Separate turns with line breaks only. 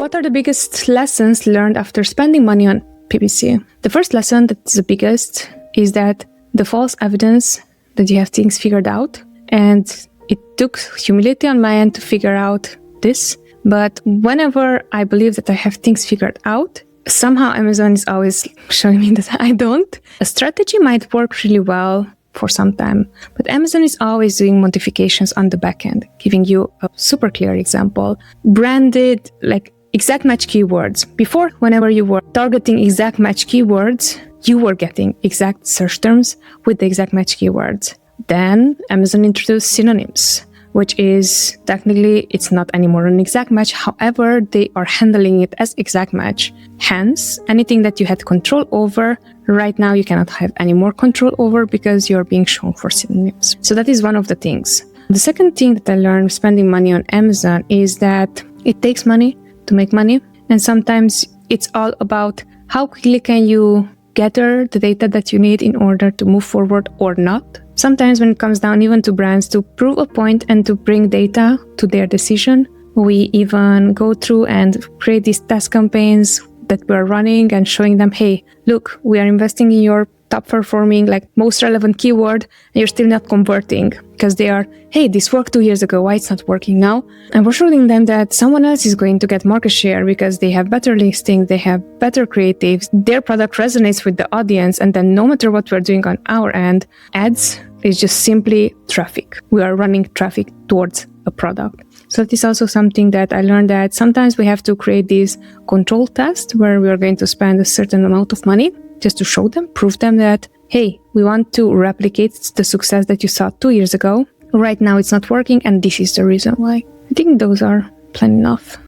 what are the biggest lessons learned after spending money on PPC? The first lesson that is the biggest is that the false evidence that you have things figured out, and it took humility on my end to figure out this, but whenever I believe that I have things figured out, somehow Amazon is always showing me that I don't. A strategy might work really well for some time, but Amazon is always doing modifications on the back end. Giving you a super clear example, branded like exact match keywords. Before, whenever you were targeting exact match keywords, you were getting exact search terms with the exact match keywords. Then Amazon introduced synonyms, which is technically, it's not anymore an exact match. However, they are handling it as exact match. Hence, anything that you had control over, right now you cannot have any more control over because you're being shown for synonyms. So that is one of the things. The second thing that I learned spending money on Amazon is that it takes money to make money. And sometimes it's all about how quickly can you gather the data that you need in order to move forward or not. Sometimes when it comes down even to brands to prove a point and to bring data to their decision, we even go through and create these test campaigns that we're running and showing them, hey, look, we are investing in your top performing, like most relevant keyword, and you're still not converting because they are, hey, this worked 2 years ago, why it's not working now? And we're showing them that someone else is going to get market share because they have better listings, they have better creatives, their product resonates with the audience, and then no matter what we're doing on our end, ads is just simply traffic. We are running traffic towards a product. So that is also something that I learned, that sometimes we have to create these control tests where we are going to spend a certain amount of money just to show them, prove them that, hey, we want to replicate the success that you saw 2 years ago. Right now it's not working, and this is the reason why. I think those are plenty enough.